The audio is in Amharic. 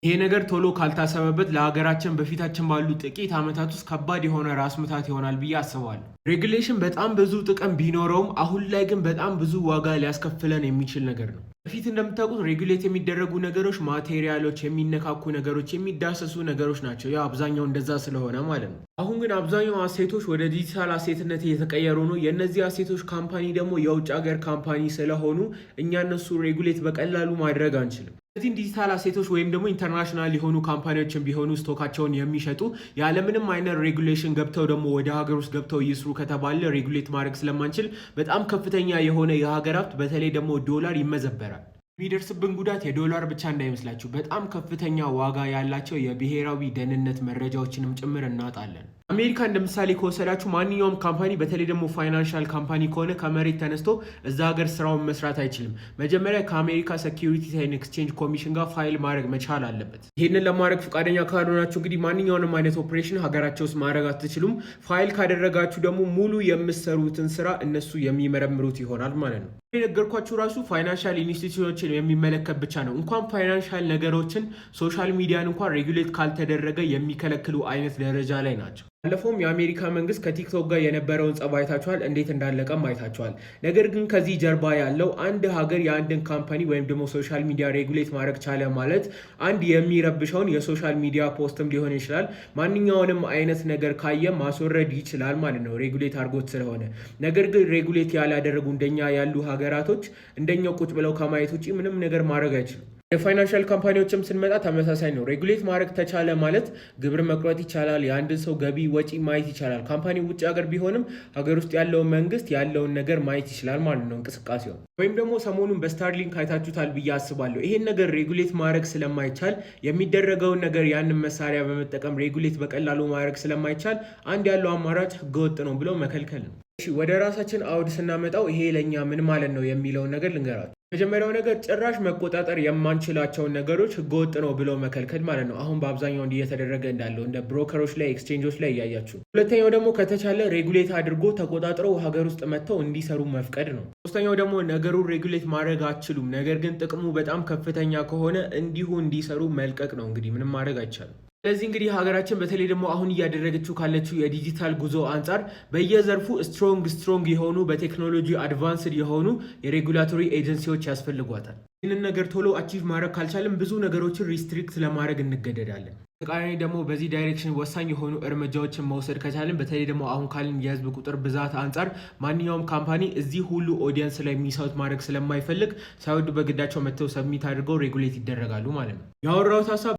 ይሄ ነገር ቶሎ ካልታሰበበት ለሀገራችን በፊታችን ባሉ ጥቂት ዓመታት ውስጥ ከባድ የሆነ ራስ ምታት ይሆናል ብዬ አስባለሁ። ሬጉሌሽን በጣም ብዙ ጥቅም ቢኖረውም አሁን ላይ ግን በጣም ብዙ ዋጋ ሊያስከፍለን የሚችል ነገር ነው። በፊት እንደምታውቁት ሬጉሌት የሚደረጉ ነገሮች ማቴሪያሎች፣ የሚነካኩ ነገሮች፣ የሚዳሰሱ ነገሮች ናቸው። ያው አብዛኛው እንደዛ ስለሆነ ማለት ነው። አሁን ግን አብዛኛው አሴቶች ወደ ዲጂታል አሴትነት እየተቀየሩ ነው። የእነዚህ አሴቶች ካምፓኒ ደግሞ የውጭ ሀገር ካምፓኒ ስለሆኑ እኛ እነሱ ሬጉሌት በቀላሉ ማድረግ አንችልም። እነዚህ ዲጂታል አሴቶች ወይም ደግሞ ኢንተርናሽናል የሆኑ ካምፓኒዎችን ቢሆኑ ስቶካቸውን የሚሸጡ ያለምንም አይነት ሬጉሌሽን ገብተው ደግሞ ወደ ሀገር ውስጥ ገብተው ይስሩ ከተባለ ሬጉሌት ማድረግ ስለማንችል በጣም ከፍተኛ የሆነ የሀገር ሀብት በተለይ ደግሞ ዶላር ይመዘበራል። የሚደርስብን ጉዳት የዶላር ብቻ እንዳይመስላችሁ በጣም ከፍተኛ ዋጋ ያላቸው የብሔራዊ ደህንነት መረጃዎችንም ጭምር እናጣለን። አሜሪካ እንደ ምሳሌ ከወሰዳችሁ ማንኛውም ካምፓኒ በተለይ ደግሞ ፋይናንሻል ካምፓኒ ከሆነ ከመሬት ተነስቶ እዛ ሀገር ስራውን መስራት አይችልም። መጀመሪያ ከአሜሪካ ሴኪዩሪቲስ ኤንድ ኤክስቼንጅ ኮሚሽን ጋር ፋይል ማድረግ መቻል አለበት። ይህንን ለማድረግ ፈቃደኛ ካልሆናችሁ እንግዲህ ማንኛውንም አይነት ኦፕሬሽን ሀገራቸው ውስጥ ማድረግ አትችሉም። ፋይል ካደረጋችሁ ደግሞ ሙሉ የምትሰሩትን ስራ እነሱ የሚመረምሩት ይሆናል ማለት ነው። የነገርኳችሁ ራሱ ፋይናንሻል ኢንስቲትዩሽኖችን የሚመለከት ብቻ ነው። እንኳን ፋይናንሻል ነገሮችን ሶሻል ሚዲያን እንኳን ሬጉሌት ካልተደረገ የሚከለክሉ አይነት ደረጃ ላይ ናቸው። ባለፈውም የአሜሪካ መንግስት ከቲክቶክ ጋር የነበረውን ጸብ አይታችኋል፣ እንዴት እንዳለቀም አይታችኋል። ነገር ግን ከዚህ ጀርባ ያለው አንድ ሀገር የአንድን ካምፓኒ ወይም ደግሞ ሶሻል ሚዲያ ሬጉሌት ማድረግ ቻለ ማለት አንድ የሚረብሸውን የሶሻል ሚዲያ ፖስትም ሊሆን ይችላል ማንኛውንም አይነት ነገር ካየ ማስወረድ ይችላል ማለት ነው፣ ሬጉሌት አድርጎት ስለሆነ። ነገር ግን ሬጉሌት ያላደረጉ እንደኛ ያሉ ሀገራቶች እንደኛው ቁጭ ብለው ከማየት ውጭ ምንም ነገር ማድረግ አይችሉም። የፋይናንሻል ካምፓኒዎችም ስንመጣ ተመሳሳይ ነው። ሬጉሌት ማድረግ ተቻለ ማለት ግብር መቁረጥ ይቻላል፣ የአንድን ሰው ገቢ ወጪ ማየት ይቻላል። ካምፓኒ ውጭ ሀገር ቢሆንም ሀገር ውስጥ ያለውን መንግስት ያለውን ነገር ማየት ይችላል ማለት ነው እንቅስቃሴው። ወይም ደግሞ ሰሞኑን በስታርሊንክ አይታችሁታል ብዬ አስባለሁ። ይሄን ነገር ሬጉሌት ማድረግ ስለማይቻል የሚደረገውን ነገር ያንን መሳሪያ በመጠቀም ሬጉሌት በቀላሉ ማድረግ ስለማይቻል አንድ ያለው አማራጭ ህገወጥ ነው ብለው መከልከል ነው። እሺ ወደ ራሳችን አውድ ስናመጣው ይሄ ለኛ ምን ማለት ነው የሚለውን ነገር ልንገራችሁ። መጀመሪያው ነገር ጭራሽ መቆጣጠር የማንችላቸውን ነገሮች ህገወጥ ነው ብለው መከልከል ማለት ነው። አሁን በአብዛኛው እንዲህ እየተደረገ እንዳለው እንደ ብሮከሮች ላይ ኤክስቼንጆች ላይ እያያችሁ። ሁለተኛው ደግሞ ከተቻለ ሬጉሌት አድርጎ ተቆጣጥረው ሀገር ውስጥ መጥተው እንዲሰሩ መፍቀድ ነው። ሶስተኛው ደግሞ ነገሩን ሬጉሌት ማድረግ አትችሉም፣ ነገር ግን ጥቅሙ በጣም ከፍተኛ ከሆነ እንዲሁ እንዲሰሩ መልቀቅ ነው። እንግዲህ ምንም ማድረግ አይቻልም። ስለዚህ እንግዲህ ሀገራችን በተለይ ደግሞ አሁን እያደረገችው ካለችው የዲጂታል ጉዞ አንጻር በየዘርፉ ስትሮንግ የሆኑ በቴክኖሎጂ አድቫንስድ የሆኑ የሬጉላቶሪ ኤጀንሲዎች ያስፈልጓታል። ይህንን ነገር ቶሎ አቺቭ ማድረግ ካልቻለም ብዙ ነገሮችን ሪስትሪክት ለማድረግ እንገደዳለን። ተቃራኒ ደግሞ በዚህ ዳይሬክሽን ወሳኝ የሆኑ እርምጃዎችን መውሰድ ከቻለን በተለይ ደግሞ አሁን ካልን የህዝብ ቁጥር ብዛት አንጻር ማንኛውም ካምፓኒ እዚህ ሁሉ ኦዲየንስ ላይ ሚሳውት ማድረግ ስለማይፈልግ ሳይወዱ በግዳቸው መጥተው ሰብሚት አድርገው ሬጉሌት ይደረጋሉ ማለት ነው። ያወራሁት ሀሳብ